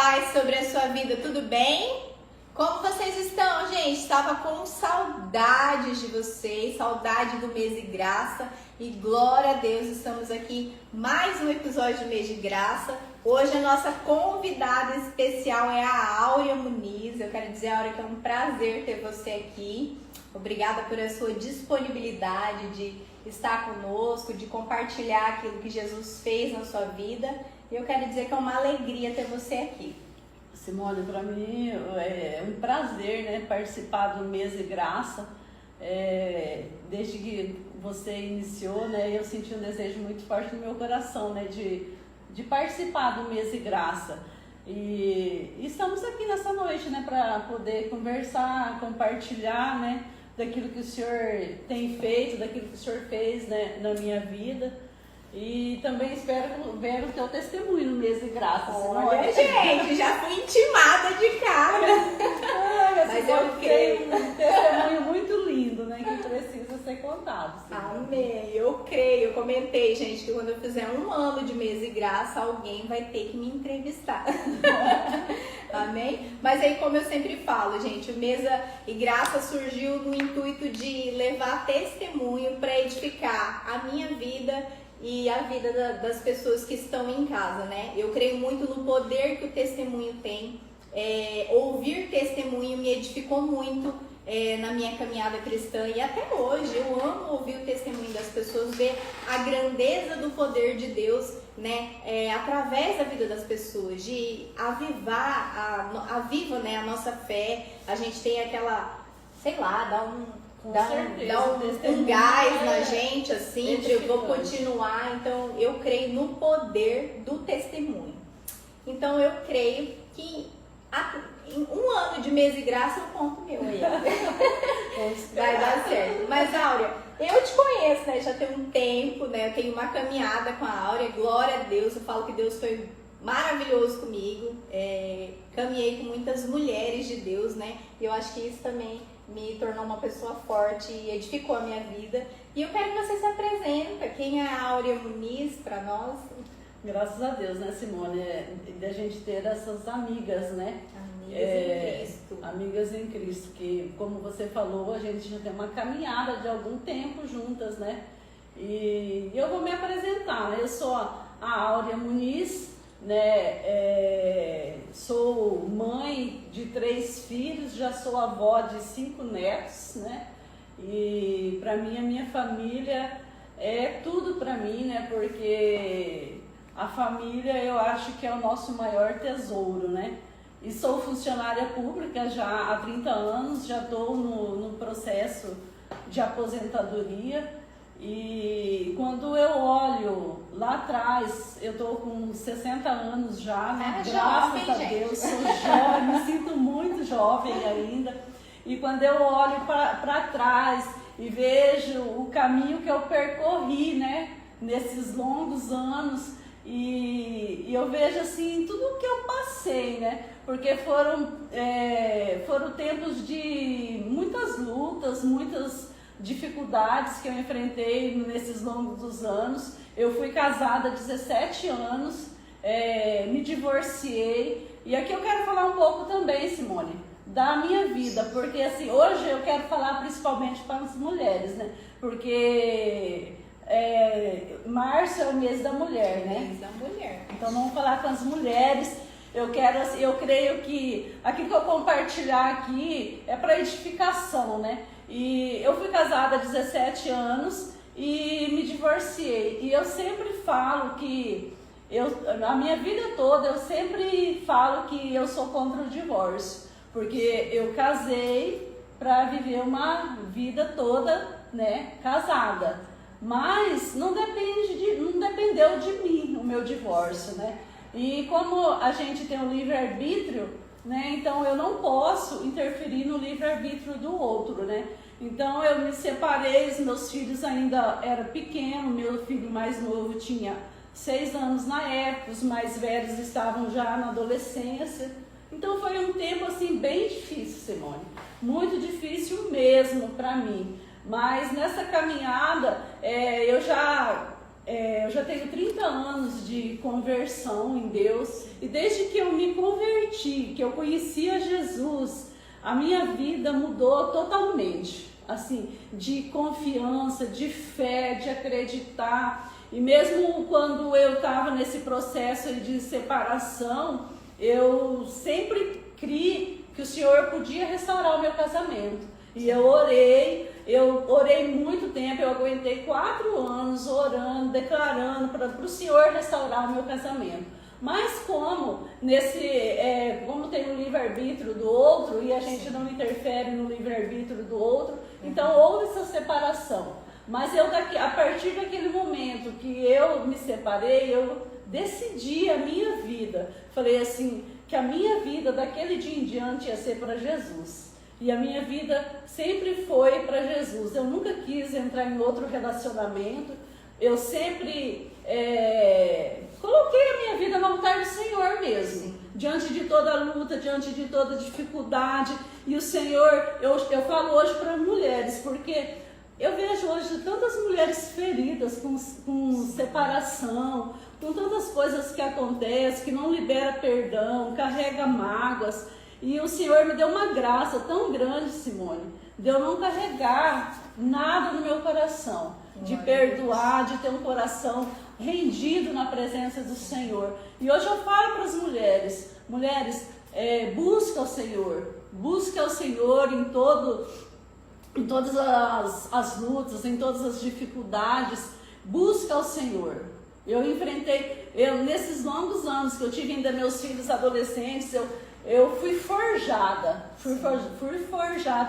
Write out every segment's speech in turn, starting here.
paz sobre a sua vida, tudo bem? Como vocês estão, gente? Estava com saudades de vocês, saudade do mês de graça e glória a Deus, estamos aqui mais um episódio do mês de graça. Hoje a nossa convidada especial é a Áurea Muniz. Eu quero dizer, Áurea, que é um prazer ter você aqui. Obrigada por a sua disponibilidade de estar conosco, de compartilhar aquilo que Jesus fez na sua vida. E eu quero dizer que é uma alegria ter você aqui. Simone, para mim é um prazer, né, participar do mês de graça. Desde que você iniciou, né, eu senti um desejo muito forte no meu coração, né, de participar do mês de graça. E estamos aqui nessa noite, né, para poder conversar, compartilhar, né, daquilo que o Senhor tem feito, daquilo que o Senhor fez, né, na minha vida. E também espero ver o teu testemunho no mês de graça. Olha, gente, já fui intimada de cara. Mas eu creio. Um testemunho muito lindo, né? Que precisa ser contado. Amém. Eu creio. Eu comentei, gente, que quando eu fizer 1 ano de mês de graça, alguém vai ter que me entrevistar. Amém? Mas aí, como eu sempre falo, gente, o mês de graça surgiu no intuito de levar testemunho para edificar a minha vida e a vida das pessoas que estão em casa, né? Eu creio muito no poder que o testemunho tem. Ouvir testemunho me edificou muito na minha caminhada cristã e até hoje eu amo ouvir o testemunho das pessoas, ver a grandeza do poder de Deus, né? Através da vida das pessoas, de avivar, aviva, né, a nossa fé. A gente tem aquela, sei lá, dá um gás na gente, assim, eu vou continuar. Então, eu creio no poder do testemunho. Então, eu creio que em 1 ano de mês de graça eu conto o meu aí. Vai dar certo. Mas, Áurea, eu te conheço, né? Já tem um tempo, né? Eu tenho uma caminhada com a Áurea, glória a Deus. Eu falo que Deus foi maravilhoso comigo. Caminhei com muitas mulheres de Deus, né? E eu acho que isso também me tornou uma pessoa forte e edificou a minha vida. E eu quero que você se apresente. Quem é a Áurea Muniz para nós? Graças a Deus, né, Simone? Da gente ter essas amigas, né? Amigas em Cristo. Amigas em Cristo, que, como você falou, a gente já tem uma caminhada de algum tempo juntas, né? E eu vou me apresentar, né? Eu sou a Áurea Muniz, né? Sou mãe de 3 filhos, já sou avó de 5 netos, né? E para mim, a minha família é tudo para mim, né? Porque a família eu acho que é o nosso maior tesouro, né? E sou funcionária pública já há 30 anos, já estou no processo de aposentadoria. E quando eu olho lá atrás, eu estou com 60 anos já, né? Graças a Deus, sou jovem, me sinto muito jovem ainda. E quando eu olho para trás e vejo o caminho que eu percorri, né? Nesses longos anos, e eu vejo assim tudo o que eu passei, né? Porque foram tempos de muitas lutas, muitas dificuldades que eu enfrentei nesses longos anos. Eu fui casada há 17 anos, me divorciei. E aqui eu quero falar um pouco também, Simone, da minha vida, porque assim, hoje eu quero falar principalmente para as mulheres, né? Porque março é o mês da mulher, né? Mês da mulher. Então vamos falar com as mulheres. Eu creio que aquilo que eu compartilhar aqui é para edificação, né? E eu fui casada há 17 anos e me divorciei. E eu sempre falo que, a minha vida toda, eu sempre falo que eu sou contra o divórcio. Porque eu casei para viver uma vida toda, né, casada. Mas não dependeu de mim o meu divórcio, né? E como a gente tem o livre-arbítrio, né? Então eu não posso interferir no livre-arbítrio do outro, né? Então eu me separei, os meus filhos ainda eram pequenos, meu filho mais novo tinha 6 anos na época, os mais velhos estavam já na adolescência. Então foi um tempo assim bem difícil, Simone, muito difícil mesmo para mim. Mas nessa caminhada eu já tenho 30 anos de conversão em Deus, e desde que eu me converti senti que eu conhecia Jesus, a minha vida mudou totalmente, assim, de confiança, de fé, de acreditar. E mesmo quando eu estava nesse processo de separação, eu sempre criei que o Senhor podia restaurar o meu casamento. E eu orei muito tempo, eu aguentei 4 anos orando, declarando para o Senhor restaurar o meu casamento. Mas como como tem o livre-arbítrio do outro e a gente não interfere no livre-arbítrio do outro, então houve essa separação. Mas a partir daquele momento que eu me separei, eu decidi a minha vida. Falei assim, que a minha vida daquele dia em diante ia ser para Jesus. E a minha vida sempre foi para Jesus. Eu nunca quis entrar em outro relacionamento. Eu sempre coloquei a minha vida no altar do Senhor mesmo. Diante de toda luta, diante de toda dificuldade. E o Senhor, eu falo hoje para mulheres, porque eu vejo hoje tantas mulheres feridas com separação, com tantas coisas que acontecem, que não libera perdão, carrega mágoas. E o Senhor me deu uma graça tão grande, Simone, de eu não carregar nada no meu coração, de perdoar, de ter um coração rendido na presença do Senhor. E hoje eu falo para as mulheres, busca o Senhor em todas as lutas, em todas as dificuldades, busca o Senhor. Eu enfrentei, nesses longos anos que eu tive ainda meus filhos adolescentes, eu fui forjada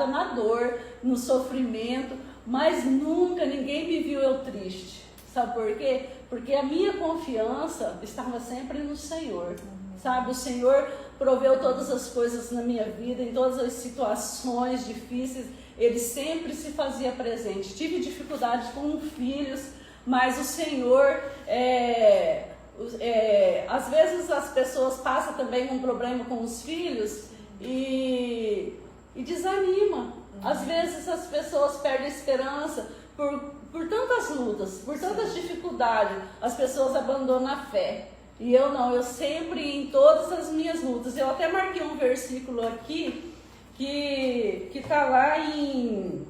na dor, no sofrimento, mas nunca ninguém me viu eu triste. Sabe por quê? Porque a minha confiança estava sempre no Senhor. Sabe, o Senhor proveu todas as coisas na minha vida, em todas as situações difíceis, Ele sempre se fazia presente. Tive dificuldades com filhos, mas o Senhor... às vezes as pessoas passam também um problema com os filhos e desanima. Às vezes as pessoas perdem a esperança por tantas lutas, por tantas dificuldades, as pessoas abandonam a fé. E eu não, eu sempre, em todas as minhas lutas, eu até marquei um versículo aqui que está lá em...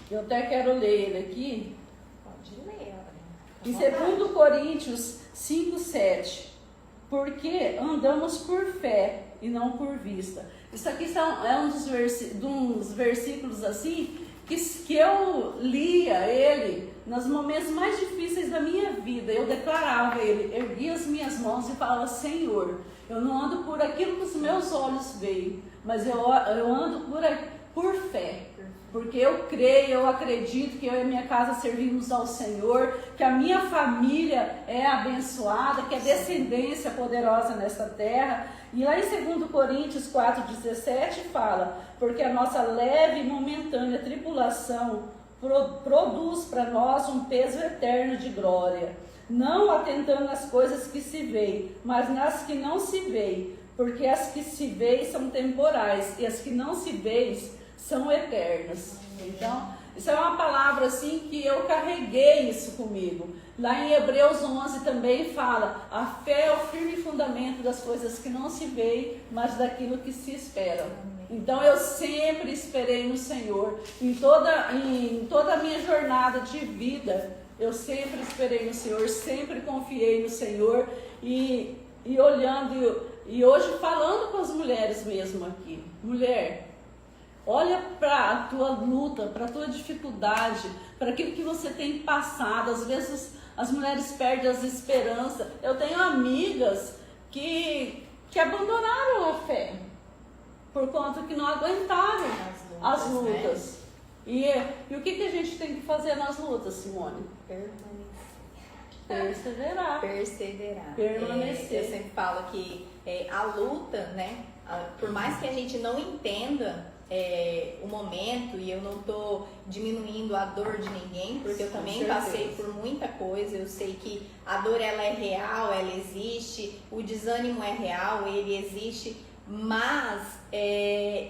Eu até quero ler ele aqui. Pode ler. Em 2 Coríntios 5:7, porque andamos por fé e não por vista. Isso aqui é um dos versículos assim que eu lia ele nos momentos mais difíceis da minha vida. Eu declarava ele, erguia as minhas mãos e falava: Senhor, eu não ando por aquilo que os meus olhos veem, mas eu ando por fé. Porque eu creio, eu acredito que eu e minha casa servimos ao Senhor, que a minha família é abençoada, que a descendência poderosa nesta terra. E lá em 2 Coríntios 4:17 fala: porque a nossa leve e momentânea tribulação produz para nós um peso eterno de glória, não atentando às coisas que se veem, mas nas que não se veem, porque as que se veem são temporais e as que não se veem são eternas. Então, isso é uma palavra assim que eu carreguei isso comigo. Lá em Hebreus 11 também fala: a fé é o firme fundamento das coisas que não se veem, mas daquilo que se espera. Então eu sempre esperei no Senhor. Em toda a minha jornada de vida, eu sempre esperei no Senhor, sempre confiei no Senhor. E olhando, e hoje falando com as mulheres mesmo aqui: mulher, olha para a tua luta, para a tua dificuldade, para aquilo que você tem passado. Às vezes as mulheres perdem as esperanças. Eu tenho amigas que abandonaram a fé, por conta que não aguentaram as lutas. Né? E o que a gente tem que fazer nas lutas, Simone? Perseverar. Permanecer. Eu sempre falo que a luta, né? Por mais que a gente não entenda o momento, e eu não estou diminuindo a dor de ninguém, porque eu também passei por muita coisa. Eu sei que a dor, ela é real, ela existe, o desânimo é real, ele existe, mas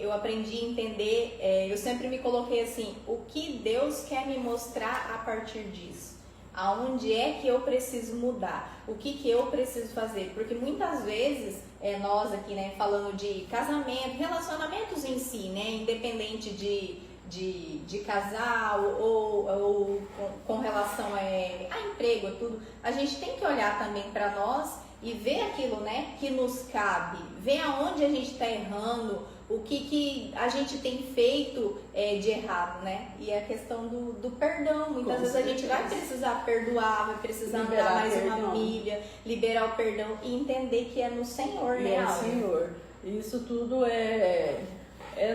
eu aprendi a entender, eu sempre me coloquei assim: o que Deus quer me mostrar a partir disso? Aonde é que eu preciso mudar? O que eu preciso fazer? Porque muitas vezes nós aqui, né, falando de casamento, relacionamentos em si, né, independente de casal ou com relação a emprego, tudo, a gente tem que olhar também para nós e ver aquilo, né, que nos cabe, ver aonde a gente está errando, o que a gente tem feito de errado, né? E a questão do perdão. Muitas vezes a gente vai precisar perdoar, vai precisar Liberar dar mais perdão. uma milha, liberar o perdão e entender que é no Senhor, né? É no Aura? Senhor. Isso tudo é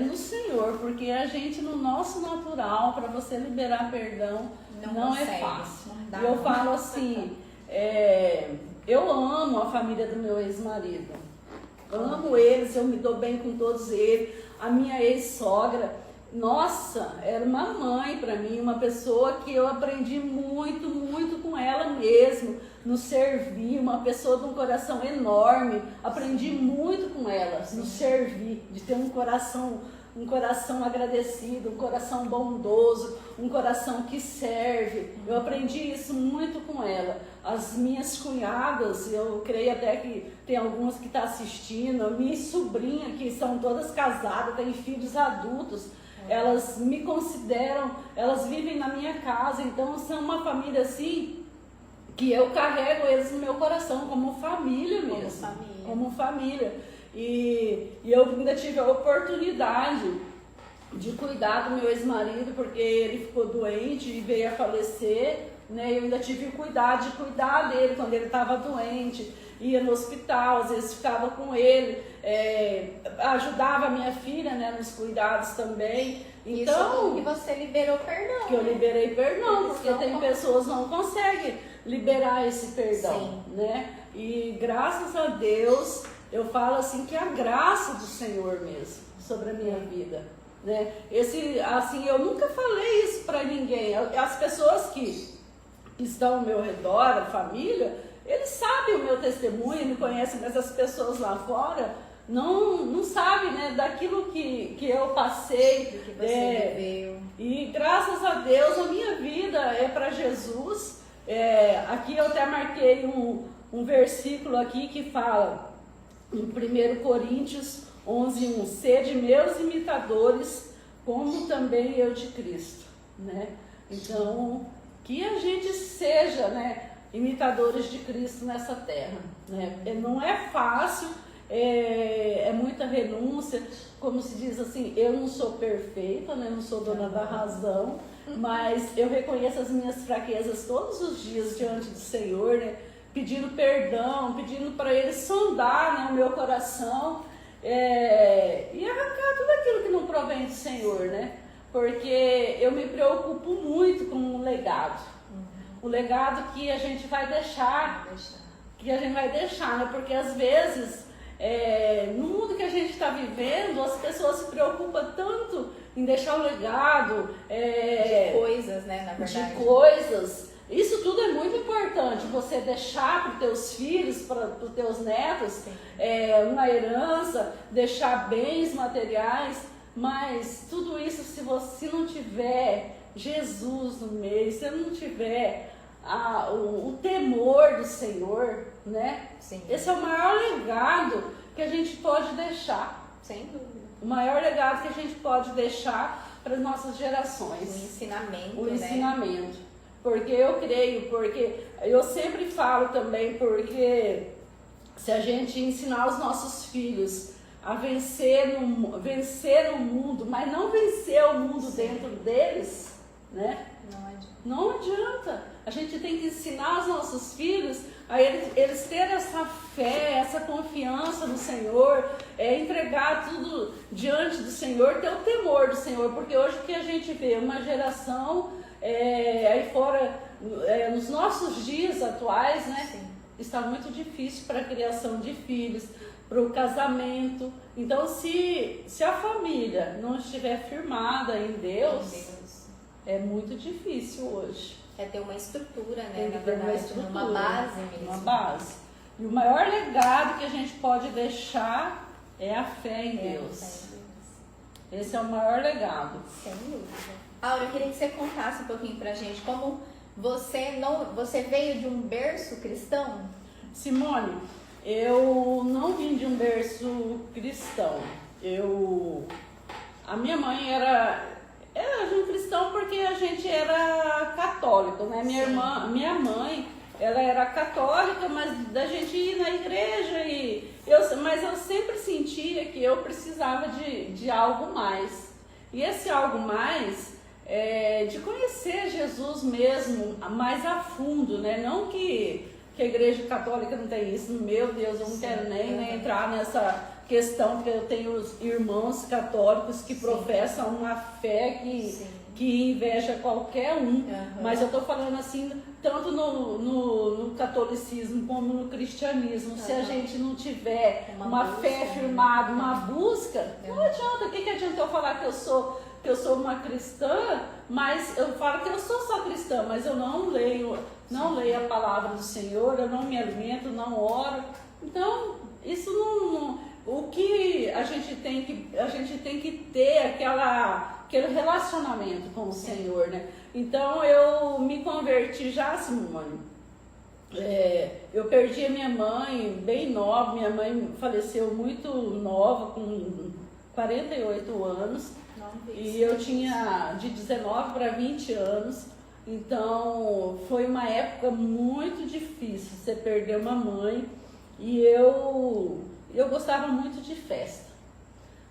no Senhor, porque a gente, no nosso natural, para você liberar perdão, não é consegue, fácil. não dá. E eu falo assim, eu amo a família do meu ex-marido. Amo eles, eu me dou bem com todos eles. A minha ex-sogra, nossa, era uma mãe para mim, uma pessoa que eu aprendi muito, muito com ela mesmo, no servir, uma pessoa de um coração enorme. Aprendi muito com ela, no servir, de ter um coração agradecido, um coração bondoso, um coração que serve. Eu aprendi isso muito com ela. As minhas cunhadas, eu creio até que tem algumas que estão assistindo, a minha sobrinha, que são todas casadas, têm filhos adultos, elas me consideram, elas vivem na minha casa, então são uma família assim, que eu carrego eles no meu coração, como família mesmo. Como família. E eu ainda tive a oportunidade de cuidar do meu ex-marido, porque ele ficou doente e veio a falecer, né? Eu ainda tive o cuidado de cuidar dele quando ele estava doente, ia no hospital, às vezes ficava com ele, ajudava a minha filha, né, nos cuidados também. Então, isso que você liberou perdão. Que eu liberei perdão, porque tem pessoas que não conseguem liberar esse perdão, né? E graças a Deus, eu falo assim que a graça do Senhor mesmo sobre a minha vida, né? Assim, eu nunca falei isso para ninguém. As pessoas que estão ao meu redor, a família, eles sabem o meu testemunho, me conhecem, mas as pessoas lá fora não sabem, né, daquilo que eu passei, do que você viveu. E graças a Deus a minha vida é para Jesus. Aqui eu até marquei um versículo aqui que fala em 1 Coríntios 11:1, sede meus imitadores, como também eu de Cristo, né? Então, que a gente seja, né, imitadores de Cristo nessa terra, né? Não é fácil, é muita renúncia, como se diz assim, eu não sou perfeita, né? Não sou dona da razão, mas eu reconheço as minhas fraquezas todos os dias diante do Senhor, né? Pedindo perdão, pedindo para Ele sondar, né, o meu coração, e arrancar tudo aquilo que não provém do Senhor, né? Porque eu me preocupo muito com o legado. O legado que a gente vai deixar, né? Porque às vezes, no mundo que a gente está vivendo, as pessoas se preocupam tanto em deixar o legado, de coisas, né, na verdade. De coisas. Isso tudo é muito importante, você deixar para os teus filhos, para os teus netos, uma herança, deixar bens materiais, mas tudo isso, se você não tiver Jesus no meio, se não tiver o temor do Senhor, né? Sim. Esse é o maior legado que a gente pode deixar. Sem dúvida. O maior legado que a gente pode deixar para as nossas gerações. O ensinamento, O né? ensinamento. Porque eu creio, porque eu sempre falo também, porque se a gente ensinar os nossos filhos a vencer o mundo, mas não vencer o mundo dentro deles, né? Não adianta. A gente tem que ensinar os nossos filhos a eles terem essa fé, essa confiança no Senhor, entregar tudo diante do Senhor, ter o temor do Senhor, porque hoje o que a gente vê, uma geração aí fora, nos nossos dias atuais, né? Sim. Está muito difícil para a criação de filhos, para o casamento. Então, se a família não estiver firmada em Deus, é muito difícil hoje. É ter uma estrutura, né? Tem que ter uma estrutura, uma base mesmo. Uma base. E o maior legado que a gente pode deixar é a fé em Deus. Esse é o maior legado. Sem dúvida. Aura, eu queria que você contasse um pouquinho pra gente como você veio de um berço cristão? Simone, eu não vim de um berço berço cristão. A minha mãe era um cristão porque a gente era católico, né? Minha mãe, ela era católica, mas da gente ir na igreja mas eu sempre sentia que eu precisava de algo mais. E esse algo mais de conhecer Jesus mesmo mais a fundo, né? Não que a igreja católica não tem isso, meu Deus, eu não quero nem entrar nessa questão, porque eu tenho os irmãos católicos que professam uma fé que inveja qualquer um, mas eu estou falando assim, tanto no catolicismo como no cristianismo, se a gente não tiver uma fé firmada, uma busca, não adianta. O que adianta eu falar que eu sou uma cristã, mas eu falo que eu sou só cristã, mas eu não leio a palavra do Senhor, eu não me alimento, não oro. Então, isso não o que a gente tem que ter aquele relacionamento com o Senhor, né? Então eu me converti já, Simone. Eu perdi a minha mãe bem nova, minha mãe faleceu muito nova, com 48 anos, e eu tinha de 19 para 20 anos. Então foi uma época muito difícil, você perder uma mãe, e eu gostava muito de festa.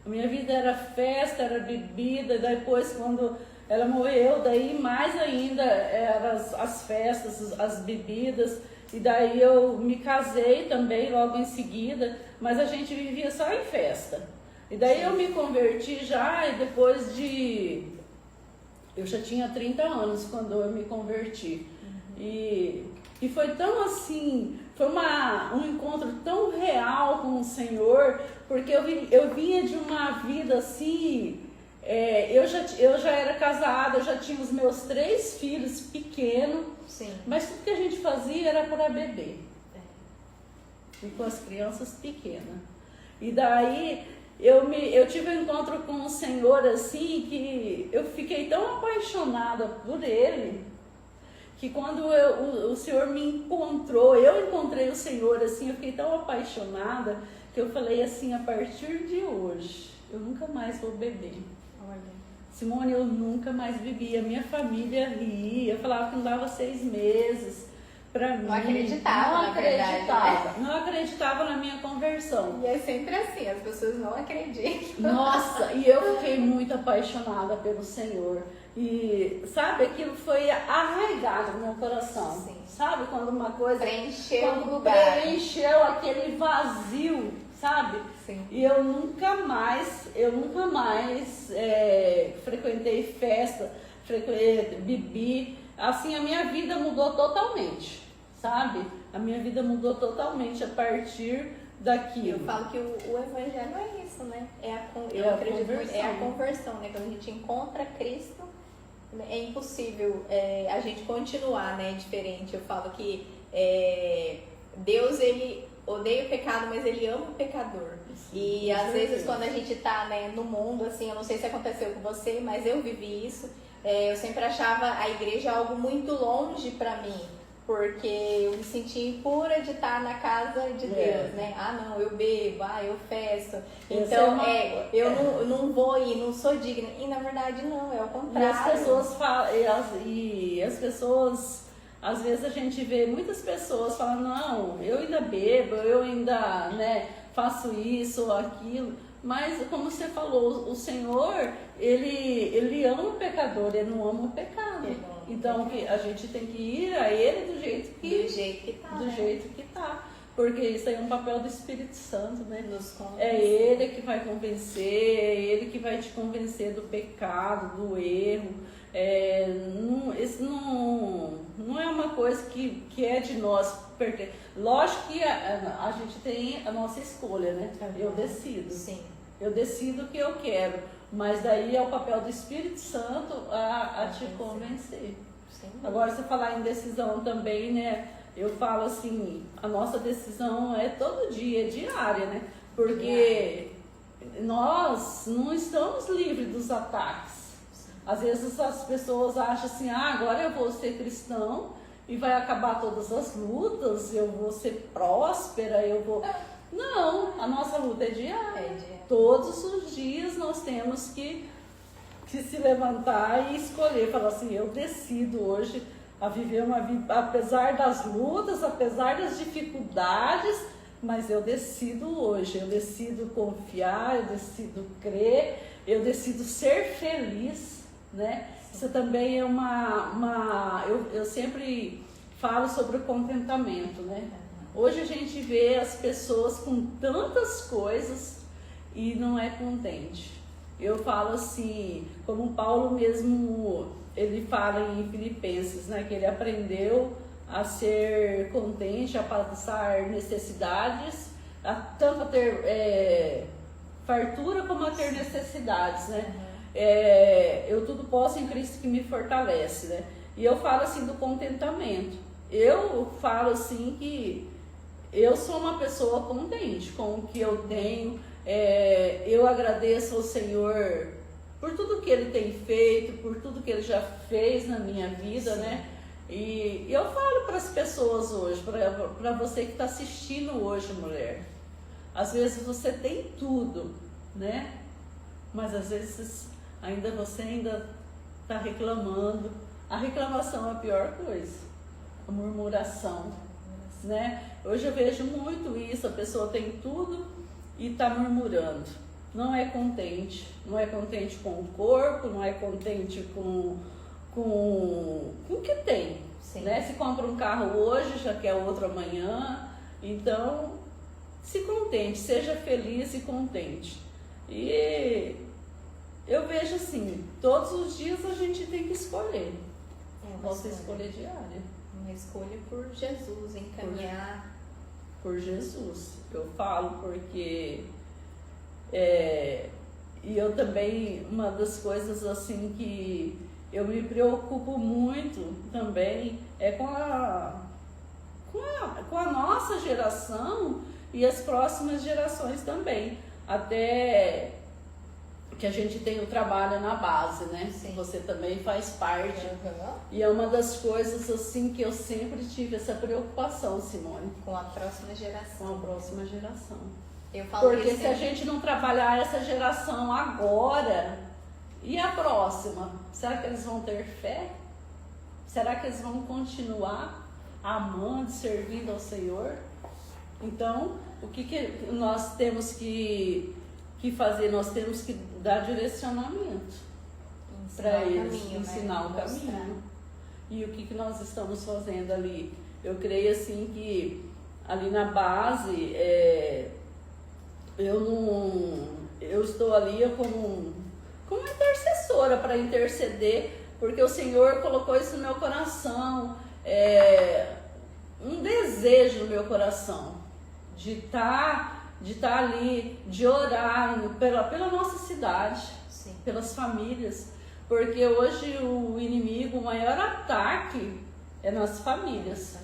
A minha vida era festa, era bebida. Depois, quando ela morreu, daí mais ainda eram as festas, as bebidas. E daí eu me casei também logo em seguida, mas a gente vivia só em festa. E daí eu me converti já, e depois eu já tinha 30 anos quando eu me converti. E foi tão assim, foi um encontro tão real com o Senhor, porque eu vinha de uma vida assim, eu já era casada, eu já tinha os meus 3 filhos pequenos, mas tudo que a gente fazia era para beber, e com as crianças pequenas. E daí eu tive um encontro com o Senhor assim, que eu fiquei tão apaixonada por Ele, que quando o Senhor me encontrou, eu encontrei o Senhor assim, eu fiquei tão apaixonada, que eu falei assim, a partir de hoje, eu nunca mais vou beber. Olha. Simone, eu nunca mais bebi, a minha família ria, falava que não dava 6 meses para mim. Não acreditava, não acreditava na minha conversão. E é sempre assim, as pessoas não acreditam. Nossa, e eu fiquei muito apaixonada pelo Senhor. E sabe, aquilo foi arraigado no meu coração. Sim. Sabe, quando uma coisa preencheu aquele vazio, sabe? Sim. E eu nunca mais frequentei festa, bebi. Assim, a minha vida mudou totalmente, sabe? A minha vida mudou totalmente a partir daquilo. Eu falo que o evangelho é isso, né? Eu acredito muito, é a conversão, né? Quando a gente encontra Cristo, é impossível a gente continuar, né? Diferente. Eu falo que Deus, ele odeia o pecado, mas ele ama o pecador. Sim, e às vezes quando a gente tá, né, no mundo, assim, eu não sei se aconteceu com você, mas eu vivi isso. Eu sempre achava a igreja algo muito longe pra mim, porque eu me sentia impura de estar na casa de Deus, né? Ah, não, eu bebo, eu festo. Então, eu não vou ir, não sou digna. E na verdade não, é o contrário. E as pessoas falam, e as pessoas, às vezes a gente vê muitas pessoas falando, não, eu ainda bebo, eu ainda, né, faço isso ou aquilo. Mas, como você falou, o Senhor, ele ama o pecador, ele não ama o pecado. Então, a gente tem que ir a Ele do jeito que tá. Porque isso aí é um papel do Espírito Santo, né? É Ele que vai convencer, é Ele que vai te convencer do pecado, do erro. Isso não é uma coisa que é de nós. Lógico que a gente tem a nossa escolha, né? Eu decido. Sim. Eu decido o que eu quero. Mas daí é o papel do Espírito Santo a te convencer. Sim. Agora, se falar em decisão também, né? Eu falo assim, a nossa decisão é todo dia, é diária, né? Porque nós não estamos livres dos ataques. Às vezes as pessoas acham assim, agora eu vou ser cristão e vai acabar todas as lutas, eu vou ser próspera, eu vou... Não, a nossa luta é diária. Todos os dias nós temos que se levantar e escolher, falar assim, eu decido hoje a viver uma vida, apesar das lutas, apesar das dificuldades, mas eu decido hoje, eu decido confiar, eu decido crer, eu decido ser feliz, né? Isso também é eu sempre falo sobre o contentamento, né? Hoje a gente vê as pessoas com tantas coisas e não é contente. Eu falo assim, como Paulo mesmo, ele fala em Filipenses, né? Que ele aprendeu a ser contente, a passar necessidades, tanto a ter fartura como a ter necessidades, né? Eu tudo posso em Cristo que me fortalece, né? E eu falo assim do contentamento. Eu falo assim que eu sou uma pessoa contente com o que eu tenho. Eu agradeço ao Senhor por tudo que Ele tem feito, por tudo que Ele já fez na minha vida, sim, né? E eu falo para as pessoas hoje, para você que está assistindo hoje, mulher, às vezes você tem tudo, né? Mas às vezes você ainda está reclamando. A reclamação é a pior coisa, a murmuração, né? Hoje eu vejo muito isso, a pessoa tem tudo e está murmurando. Não é contente com o corpo, não é contente com o que tem, né? Se compra um carro hoje, já quer outro amanhã. Então, se contente, seja feliz e contente. E eu vejo assim, todos os dias a gente tem que escolher. Nossa escolha diária. Uma escolha por Jesus, encaminhar. Por Jesus. Eu falo porque... e eu também, uma das coisas assim que eu me preocupo muito também é com a nossa geração e as próximas gerações também. Até que a gente tem o trabalho na base, né? Sim. Você também faz parte. Uhum. E é uma das coisas assim que eu sempre tive essa preocupação, Simone. Com a próxima geração. Com a próxima geração. Eu falo porque se a gente não trabalhar essa geração agora, e a próxima? Será que eles vão ter fé? Será que eles vão continuar amando, servindo ao Senhor? Então, o que nós temos que fazer? Nós temos que dar direcionamento para eles, ensinar o caminho. E o que nós estamos fazendo ali? Eu creio assim que ali na base, eu estou ali como intercessora para interceder, porque o Senhor colocou isso no meu coração, um desejo no meu coração de estar ali, de orar pela nossa cidade, sim, pelas famílias, porque hoje o inimigo, o maior ataque é nas famílias.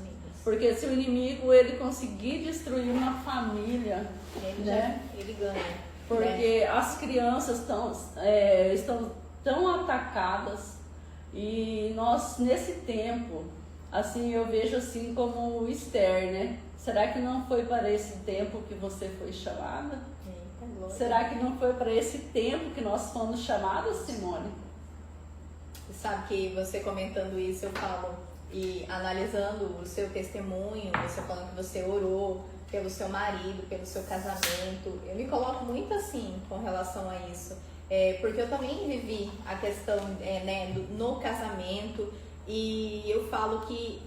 Porque se o inimigo ele conseguir destruir uma família, ele ganha. Porque as crianças estão tão atacadas e nós nesse tempo, assim eu vejo assim como Esther, né? Será que não foi para esse tempo que você foi chamada? Será que não foi para esse tempo que nós fomos chamadas, Simone? Sabe que você comentando isso, eu falo, e analisando o seu testemunho, você falando que você orou pelo seu marido, pelo seu casamento, eu me coloco muito assim com relação a isso, porque eu também vivi a questão no casamento. E eu falo que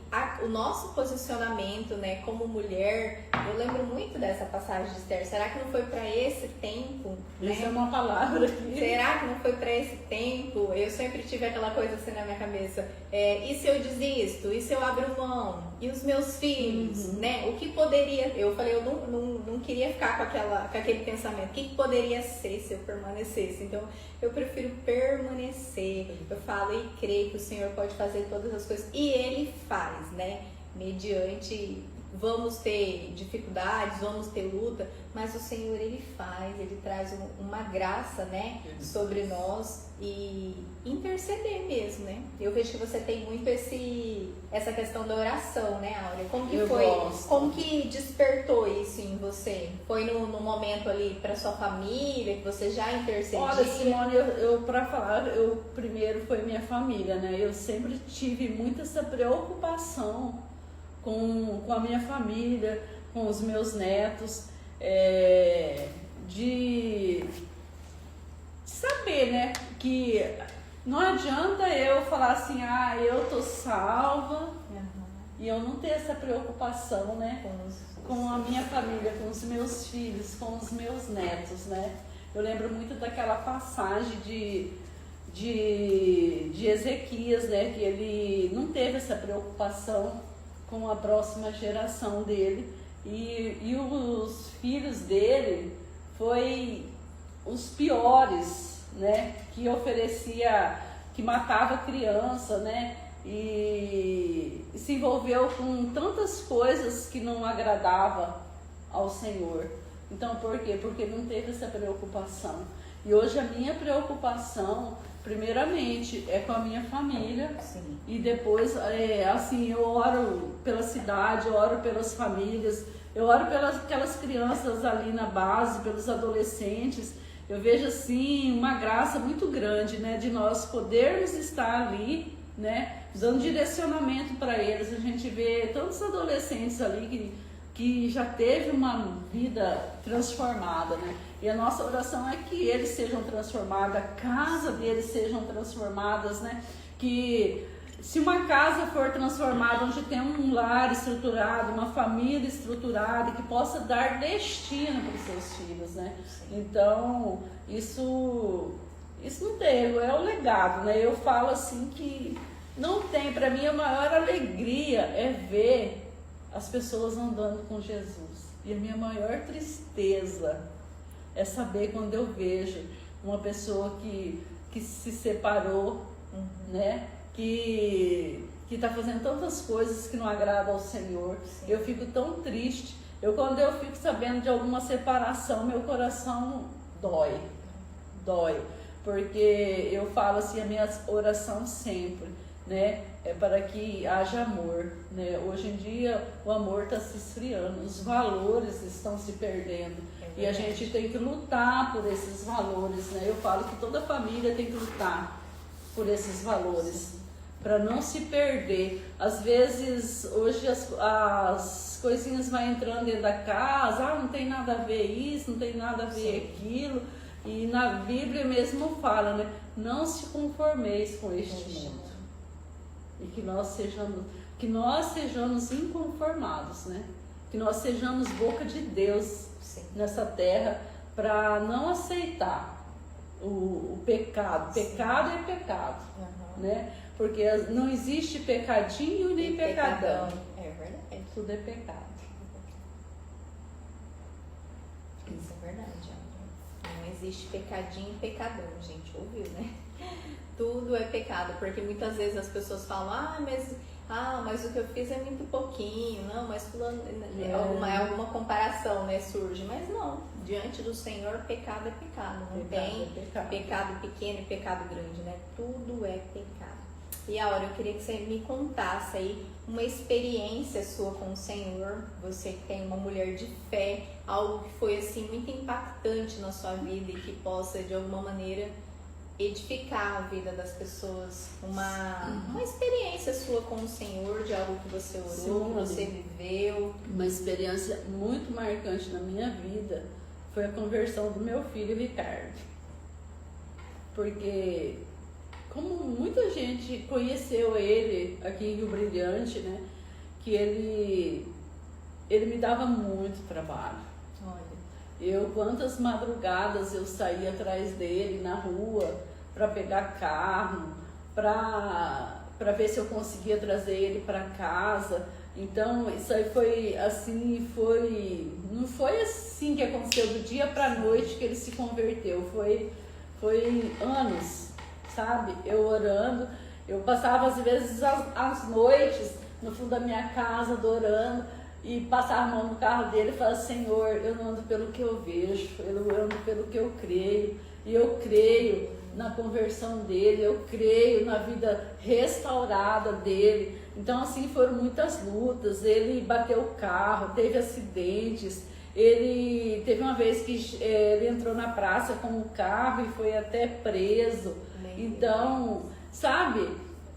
o nosso posicionamento, né, como mulher, eu lembro muito dessa passagem de Esther. Será que não foi para esse tempo? Isso é uma palavra aqui. Será que não foi para esse tempo? Eu sempre tive aquela coisa assim na minha cabeça. E se eu desisto? E se eu abro mão? E os meus filhos? Uhum. Né? O que poderia... Eu falei, eu não queria ficar com aquele pensamento. O que poderia ser se eu permanecesse? Então, eu prefiro permanecer. Eu falo e creio que o Senhor pode fazer todas as coisas. E Ele faz, né? Mediante vamos ter dificuldades, vamos ter luta, mas o Senhor, Ele faz, Ele traz uma graça, né, sobre nós e interceder mesmo, né? Eu vejo que você tem muito essa questão da oração, né, Áurea? Como que foi? Gosto. Como que despertou isso em você? Foi no momento ali para sua família, que você já intercedia? Olha, Simone, eu para falar, primeiro foi minha família, né? Eu sempre tive muito essa preocupação com a minha família, com os meus netos, de saber, né, que não adianta eu falar assim, eu tô salva, e eu não ter essa preocupação, né, com a minha família, com os meus filhos, com os meus netos, né. Eu lembro muito daquela passagem de Ezequias, né, que ele não teve essa preocupação com a próxima geração dele, e os filhos dele foi os piores, né, que oferecia, que matava criança, né, e se envolveu com tantas coisas que não agradavam ao Senhor. Então, por quê? Porque não teve essa preocupação. E hoje a minha preocupação, primeiramente, é com a minha família. Sim. E depois, assim, eu oro pela cidade, eu oro pelas famílias, eu oro pelas aquelas crianças ali na base, pelos adolescentes. Eu vejo, assim, uma graça muito grande, né, de nós podermos estar ali, né, dando direcionamento para eles. A gente vê tantos adolescentes ali que já teve uma vida transformada, né? E a nossa oração é que eles sejam transformados, a casa deles sejam transformadas, né? Que se uma casa for transformada, onde tem um lar estruturado, uma família estruturada, que possa dar destino para os seus filhos, né? Sim. Então, isso não tem, é o legado, né? Eu falo assim que não tem, para mim a maior alegria é ver as pessoas andando com Jesus. E a minha maior tristeza é saber quando eu vejo uma pessoa que se separou, né? Que está fazendo tantas coisas que não agradam ao Senhor. Sim. Eu fico tão triste. Quando eu fico sabendo de alguma separação, meu coração dói. Porque eu falo assim, a minha oração sempre, né, é para que haja amor, né? Hoje em dia o amor está se esfriando, os valores estão se perdendo, e a gente tem que lutar por esses valores, né? Eu falo que toda família tem que lutar por esses valores, para não se perder. Às vezes hoje as coisinhas vão entrando dentro da casa, não tem nada a ver isso, não tem nada a ver aquilo, e na Bíblia mesmo fala, né? Não se conformeis com este mundo. E que nós sejamos inconformados, né? Que nós sejamos boca de Deus. Sim. Nessa terra, para não aceitar o pecado. Sim. Pecado é pecado, né? Porque não existe pecadinho nem pecadão. É verdade. Tudo é pecado. Isso é verdade. Não existe pecadinho e pecadão, gente. Ouviu, né? Tudo é pecado, porque muitas vezes as pessoas falam, mas o que eu fiz é muito pouquinho, não, mas fulano, alguma comparação, né, surge, mas não, diante do Senhor, pecado é pecado, não tem pecado pequeno e pecado grande, né, tudo é pecado. E Áurea, eu queria que você me contasse aí uma experiência sua com o Senhor, você que tem uma mulher de fé, algo que foi assim muito impactante na sua vida e que possa de alguma maneira edificar a vida das pessoas, uma experiência sua com o Senhor, de algo que você orou, que você viveu. Uma experiência muito marcante na minha vida foi a conversão do meu filho Ricardo, porque como muita gente conheceu ele aqui em Rio Brilhante, né, que ele me dava muito trabalho. Quantas madrugadas eu saía atrás dele na rua para pegar carro, para ver se eu conseguia trazer ele para casa. Então isso aí foi assim, não foi assim que aconteceu do dia para a noite que ele se converteu, foi anos, sabe? Eu orando, eu passava às vezes as noites no fundo da minha casa adorando. e passar a mão no carro dele e falar, Senhor, eu não ando pelo que eu vejo, eu ando pelo que eu creio, e eu creio na conversão dele, eu creio na vida restaurada dele. Então assim, foram muitas lutas, ele bateu o carro, teve acidentes, ele teve uma vez que ele entrou na praça com o carro e foi até preso. Então, sabe,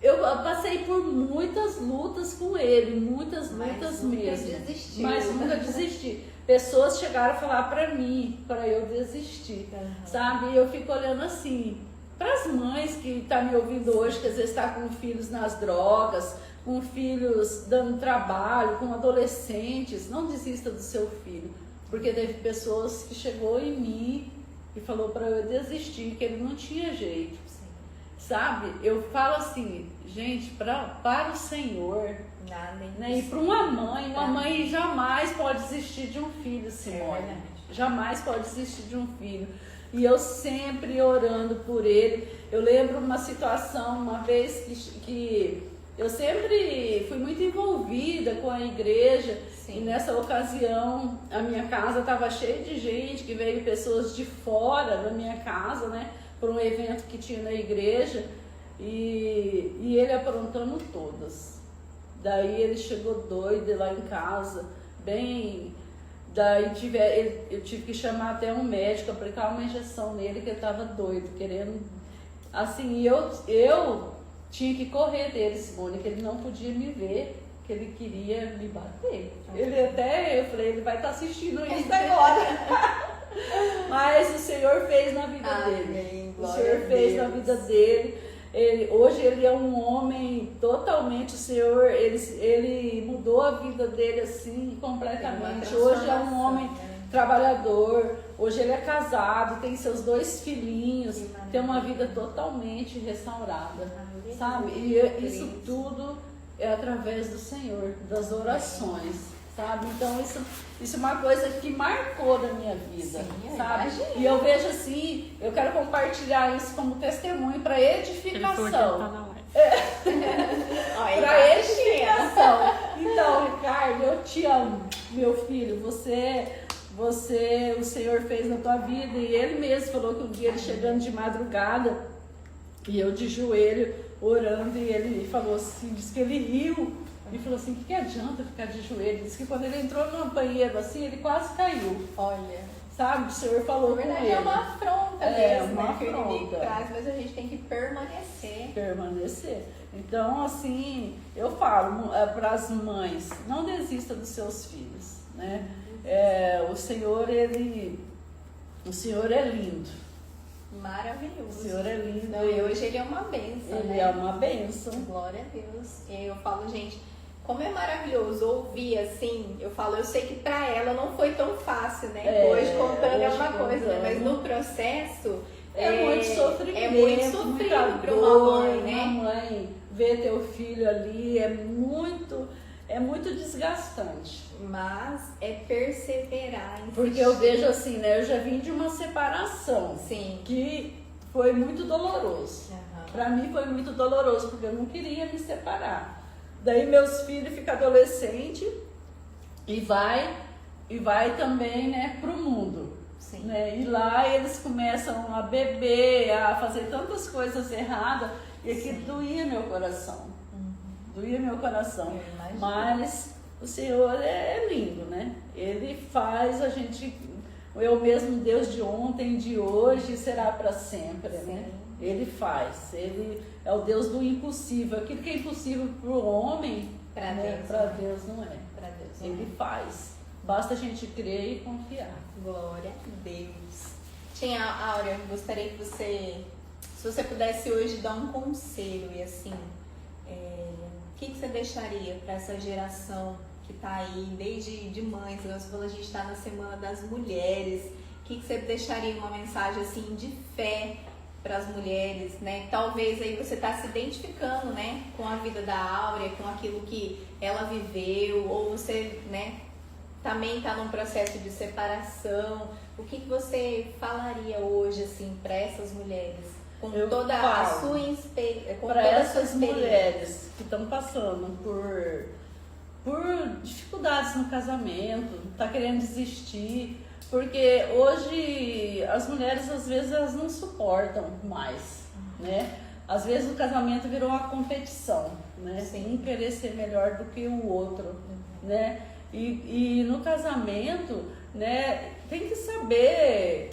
eu passei por muitas lutas com ele, muitas lutas mesmo. Mas nunca desisti. Pessoas chegaram a falar pra mim, pra eu desistir, sabe? E eu fico olhando assim, para as mães que estão me ouvindo hoje, que às vezes está com filhos nas drogas, com filhos dando trabalho, com adolescentes, não desista do seu filho. Porque teve pessoas que chegou em mim e falou para eu desistir, que ele não tinha jeito. Sabe? Eu falo assim, gente, para o Senhor, né? E para uma mãe jamais pode desistir de um filho, Simone. Jamais pode desistir de um filho. E eu sempre orando por ele. Eu lembro uma situação, uma vez que eu sempre fui muito envolvida com a igreja. Sim. E nessa ocasião a minha casa estava cheia de gente, que veio pessoas de fora da minha casa, né? Por um evento que tinha na igreja. E ele aprontando todas. Daí ele chegou doido lá em casa, bem... Daí eu tive que chamar até um médico, aplicar uma injeção nele, que ele estava doido, querendo... Assim, eu tinha que correr dele, Simone, que ele não podia me ver, que ele queria me bater. Eu falei, ele vai estar assistindo isso agora. Mas o Senhor fez na vida dele. O Senhor fez na vida dele. Hoje ele é um homem totalmente, o Senhor, ele mudou a vida dele assim completamente. Hoje é um homem trabalhador, hoje ele é casado, tem seus 2 filhinhos, tem uma vida totalmente restaurada, sabe? E isso tudo é através do Senhor, das orações. Sabe? Então isso é uma coisa que marcou na minha vida, sim, sabe? Imagino. E eu vejo assim, eu quero compartilhar isso como testemunho para edificação. Para edificação. Então, Ricardo, eu te amo, meu filho. O Senhor fez na tua vida, e ele mesmo falou que um dia ele chegando de madrugada e eu de joelho orando, e ele falou assim, disse que ele riu. E falou assim, o que adianta ficar de joelho? Ele disse que quando ele entrou no banheiro assim, ele quase caiu. Olha. Sabe, o Senhor falou com ele. Na verdade é uma afronta mesmo, uma afronta. Que o inimigo traz, mas a gente tem que permanecer. Permanecer. Então, assim, eu falo para as mães, não desista dos seus filhos, né? O Senhor é lindo. Maravilhoso. O Senhor é lindo. Não, e hoje ele é uma bênção. Ele é uma bênção. Glória a Deus. E eu falo, gente, como é maravilhoso ouvir assim. Eu falo, eu sei que pra ela não foi tão fácil, né? Hoje contando é uma coisa, né? Mas no processo é muito sofrimento. É muito sofrido para uma mãe, né? Uma mãe ver teu filho ali é muito desgastante. Mas é perseverar. Insistir. Porque eu vejo assim, né? Eu já vim de uma separação. Sim. Que foi muito doloroso. Pra mim foi muito doloroso, porque eu não queria me separar. Daí meus filhos ficam adolescentes e vai também, né, pro mundo. Sim. Né? E lá eles começam a beber, a fazer tantas coisas erradas, e aquilo doía meu coração. Doía meu coração. Mas o Senhor é lindo, né? Ele faz a gente... É o mesmo Deus de ontem, de hoje, será para sempre, né? Ele faz. Ele é o Deus do impossível. Aquilo que é impossível para o homem, para Deus não é. Ele faz. Basta a gente crer e confiar. Glória a Deus. Tia Áurea, gostaria que você, se você pudesse hoje dar um conselho, e assim, o que você deixaria para essa geração que está aí, desde de mães, a gente está na Semana das Mulheres, o que você deixaria uma mensagem assim de fé para as mulheres, né? Talvez aí você está se identificando, né, com a vida da Áurea, com aquilo que ela viveu, ou você, né, também está num processo de separação. O que você falaria hoje assim para essas mulheres, com toda a sua experiência, para essas mulheres que estão passando por dificuldades no casamento, tá querendo desistir, porque hoje as mulheres às vezes elas não suportam mais, né? Às vezes o casamento virou uma competição, né? Sim. Um querer ser melhor do que o outro, né? E no casamento, né, tem que saber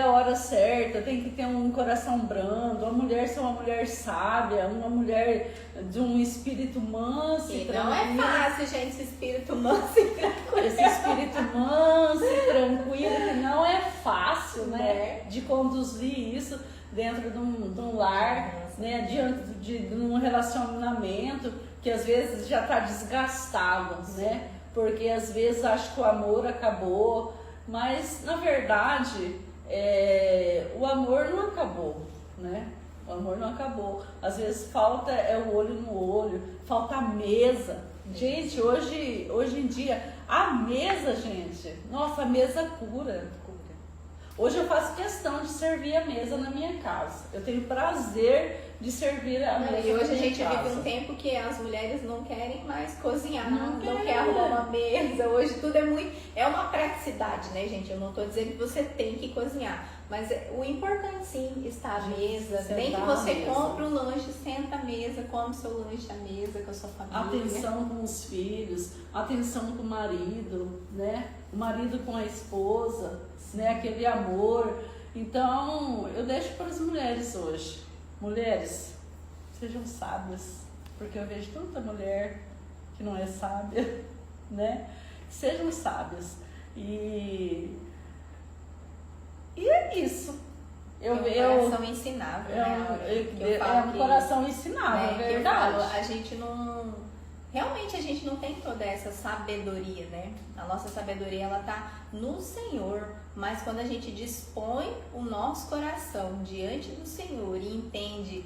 a hora certa, tem que ter um coração brando, a mulher ser uma mulher sábia, uma mulher de um espírito manso e não é fácil, gente, esse espírito manso e tranquilo. Esse espírito manso e tranquilo, que não é fácil, né, de conduzir isso dentro de um lar, né, diante de um relacionamento que às vezes já está desgastado, né, porque às vezes acho que o amor acabou, mas na verdade o amor não acabou, né? O amor não acabou. Às vezes falta o olho no olho, falta a mesa. Gente, hoje em dia, a mesa, gente, nossa, a mesa cura. Hoje eu faço questão de servir a mesa na minha casa. Eu tenho prazer de servir a mesa. E hoje a gente casa. vive um tempo que as mulheres não querem mais cozinhar, não querem arrumar uma mesa. Hoje tudo é uma praticidade, né, gente? Eu não estou dizendo que você tem que cozinhar, mas o importante sim está à mesa. Nem que você compre um lanche, senta à mesa, come seu lanche à mesa com a sua família. Atenção com os filhos, atenção com o marido, né? O marido com a esposa, né? Aquele amor. Então, eu deixo para as mulheres hoje. Mulheres, sejam sábias, porque eu vejo tanta mulher que não é sábia, né? Sejam sábias. E é isso. É um coração ensinável, né? É um coração ensinável, é verdade. A gente não... Realmente a gente não tem toda essa sabedoria, né? A nossa sabedoria, ela tá no Senhor. Mas quando a gente dispõe o nosso coração diante do Senhor e entende,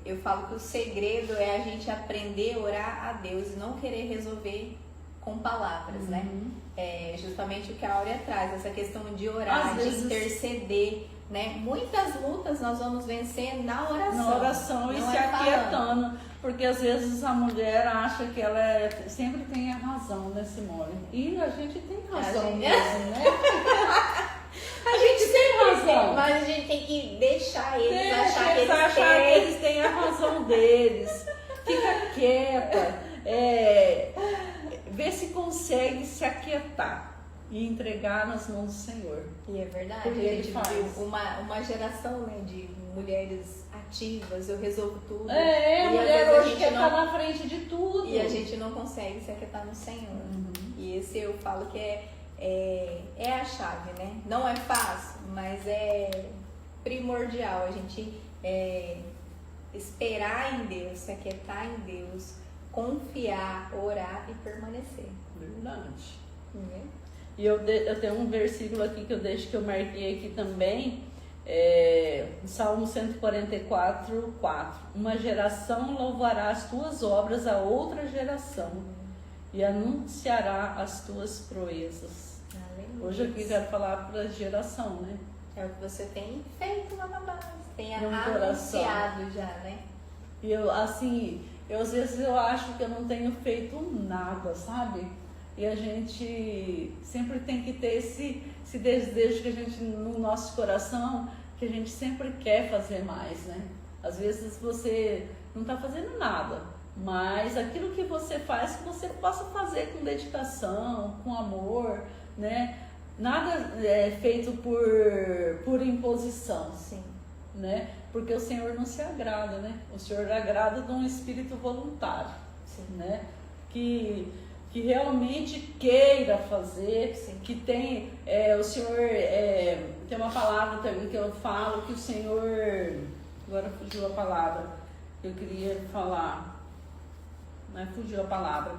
eu falo que o segredo é a gente aprender a orar a Deus e não querer resolver com palavras, né? É justamente o que a Áurea traz, essa questão de orar, de interceder, né? Muitas lutas nós vamos vencer na oração. Na oração e se aquietando. Porque às vezes a mulher acha que ela sempre tem a razão, né, Simone? E a gente tem razão mesmo, né? A gente tem razão. Mas a gente tem que deixar eles achar que eles têm a razão deles. Fica quieta. Vê se consegue se aquietar e entregar nas mãos do Senhor. E é verdade. Porque a gente viu uma geração, né, de mulheres ativas, eu resolvo tudo. A mulher hoje quer estar na frente de tudo. E a gente não consegue se aquietar no Senhor. E esse eu falo que é a chave, né? Não é fácil, mas é primordial a gente esperar em Deus, se aquietar em Deus, confiar, orar e permanecer. Verdade. E eu tenho um versículo aqui que eu marquei aqui também, Salmo 144, 4. Uma geração louvará as tuas obras a outra geração e anunciará as tuas proezas. Aleluia. Hoje aqui eu quero falar para a geração, né? É o que você tem feito lá na base, tem anunciado já, né? E às vezes eu acho que eu não tenho feito nada, sabe? E a gente sempre tem que ter esse desejo que a gente, no nosso coração, que a gente sempre quer fazer mais, né? Às vezes você não está fazendo nada, mas aquilo que você faz, que você possa fazer com dedicação, com amor, né? Nada é feito por imposição, sim, né? Porque o Senhor não se agrada, né? O Senhor agrada de um espírito voluntário, sim, né? Que realmente queira fazer, sim, que tem, o Senhor, tem uma palavra também que eu falo, que o Senhor, agora fugiu a palavra que eu queria falar, mas fugiu a palavra,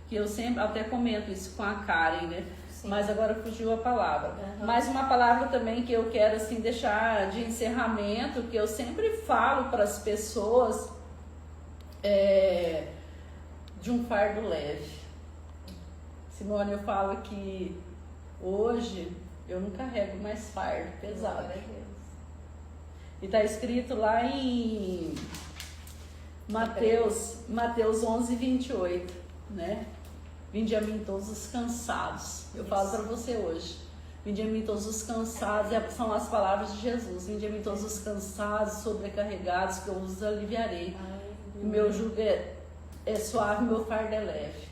que eu sempre, até comento isso com a Karen, né? sim. Mas agora fugiu a palavra. Mais uma palavra também que eu quero assim deixar de encerramento, que eu sempre falo para as pessoas, de um fardo leve. Simone, eu falo que hoje eu não carrego mais fardo pesado. E está escrito lá em Mateus 11, 28. né? Vinde a mim todos os cansados. Eu falo para você hoje. Vinde a mim todos os cansados, são as palavras de Jesus. Vinde a mim todos os cansados, sobrecarregados, que eu os aliviarei. O meu jugo é suave, meu fardo é leve.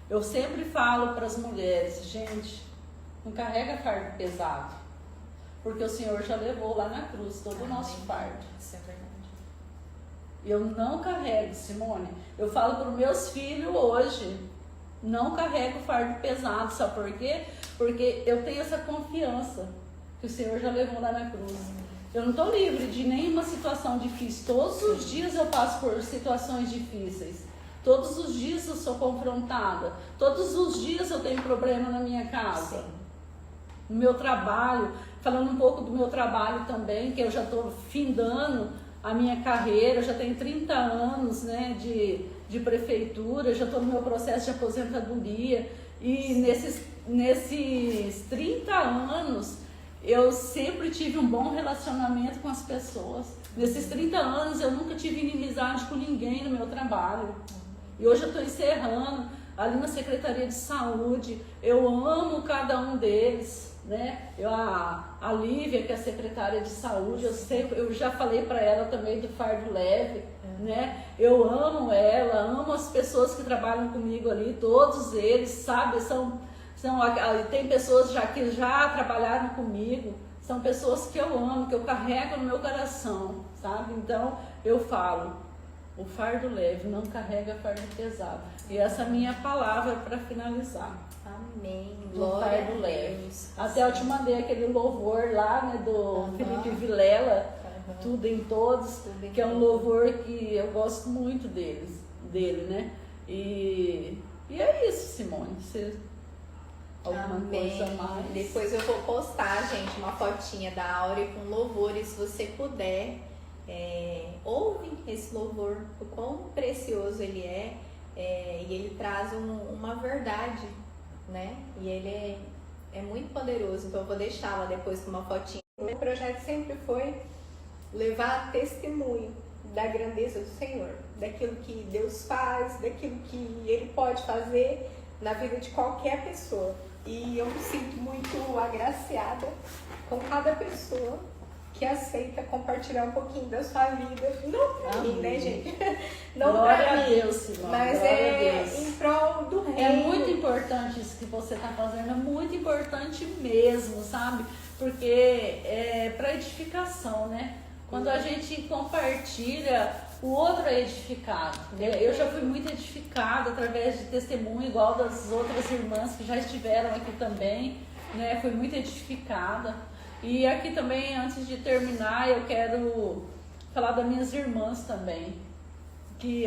Eu sempre falo para as mulheres, gente, não carrega fardo pesado, porque o Senhor já levou lá na cruz todo o nosso fardo. Isso é verdade. Eu não carrego, Simone. Eu falo para os meus filhos hoje, não carrego fardo pesado, sabe por quê? Porque eu tenho essa confiança que o Senhor já levou lá na cruz. Eu não estou livre de nenhuma situação difícil. Todos os dias eu passo por situações difíceis. Todos os dias eu sou confrontada. Todos os dias eu tenho problema na minha casa. Sim. No meu trabalho, falando um pouco do meu trabalho também, que eu já estou findando a minha carreira, eu já tenho 30 anos, né, de prefeitura, já estou no meu processo de aposentadoria. E nesses 30 anos, eu sempre tive um bom relacionamento com as pessoas. Nesses 30 anos, eu nunca tive inimizade com ninguém no meu trabalho. E hoje eu estou encerrando ali na Secretaria de Saúde. Eu amo cada um deles, né? A Lívia, que é a secretária de saúde, eu já falei para ela também do fardo leve, né? Eu amo ela, amo as pessoas que trabalham comigo ali, todos eles, sabe? Tem pessoas que já trabalharam comigo, são pessoas que eu amo, que eu carrego no meu coração, sabe? Então eu falo, o fardo leve não carrega fardo pesado. E essa é a minha palavra para finalizar. Amém. Glória a Deus. Até eu te mandei aquele louvor lá, né, do Felipe Vilela, Tudo em Todos, que é um louvor que eu gosto muito dele, né? E é isso, Simone. Você alguma coisa mais? Depois eu vou postar, gente, uma fotinha da Áurea com louvor, e se você puder, ouve esse louvor, o quão precioso ele é, e ele traz uma verdade, né? E ele é muito poderoso, então eu vou deixar lá depois com uma fotinha. O meu projeto sempre foi levar testemunho da grandeza do Senhor, daquilo que Deus faz, daquilo que Ele pode fazer na vida de qualquer pessoa. E eu me sinto muito agraciada com cada pessoa que aceita compartilhar um pouquinho da sua vida. Não pra mim, né, gente? Não Glória pra a mim, Deus, Simone. mas Glória a Deus. em prol do reino. É muito importante isso que você está fazendo, é muito importante mesmo, sabe? Porque é para edificação, né? Quando a gente compartilha, o outro é edificado. Eu já fui muito edificada através de testemunho, igual das outras irmãs que já estiveram aqui também, né? Fui muito edificada. E aqui também, antes de terminar, eu quero falar das minhas irmãs também, que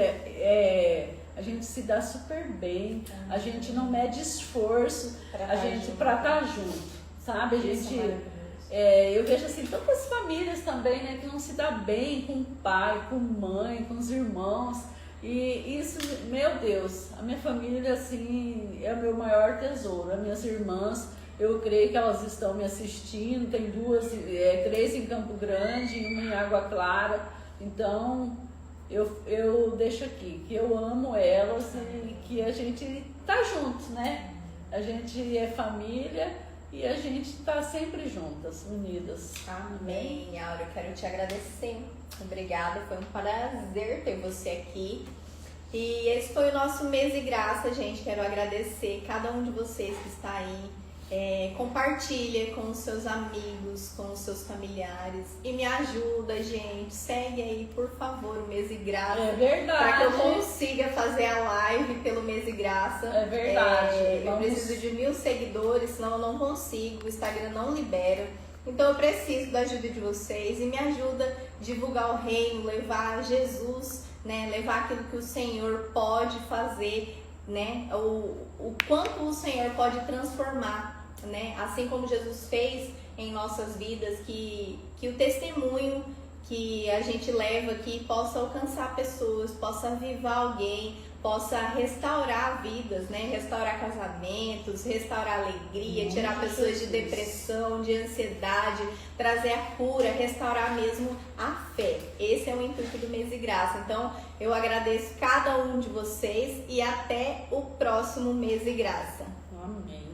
a gente se dá super bem, a gente não mede esforço, a gente para estar junto, sabe? A gente, eu vejo assim, tantas famílias também, né, que não se dá bem com o pai, com a mãe, com os irmãos, e isso, meu Deus, a minha família, assim, é o meu maior tesouro, as minhas irmãs. Eu creio que elas estão me assistindo, tem 3 em Campo Grande e uma em Água Clara. Então, eu deixo aqui que eu amo elas e que a gente tá junto, né? A gente é família e a gente tá sempre juntas, unidas. Amém. Áurea, eu quero te agradecer. Obrigada, foi um prazer ter você aqui. E esse foi o nosso mês de graça, gente. Quero agradecer cada um de vocês que está aí. Compartilha com os seus amigos, com os seus familiares e me ajuda, gente. Segue aí, por favor, o mês de graça. É verdade. Para que eu consiga fazer a live pelo mês de graça. É verdade. Eu preciso de 1000 seguidores, senão eu não consigo. O Instagram não libera. Então eu preciso da ajuda de vocês e me ajuda a divulgar o reino, levar Jesus, né? Levar aquilo que o Senhor pode fazer, né? O quanto o Senhor pode transformar, né? Assim como Jesus fez em nossas vidas, que o testemunho que a gente leva aqui possa alcançar pessoas, possa avivar alguém, possa restaurar vidas, né? Restaurar casamentos, restaurar alegria, tirar pessoas de depressão, de ansiedade, trazer a cura, restaurar mesmo a fé. Esse é o intuito do Mês de Graça. Então, eu agradeço cada um de vocês e até o próximo Mês de Graça. Amém.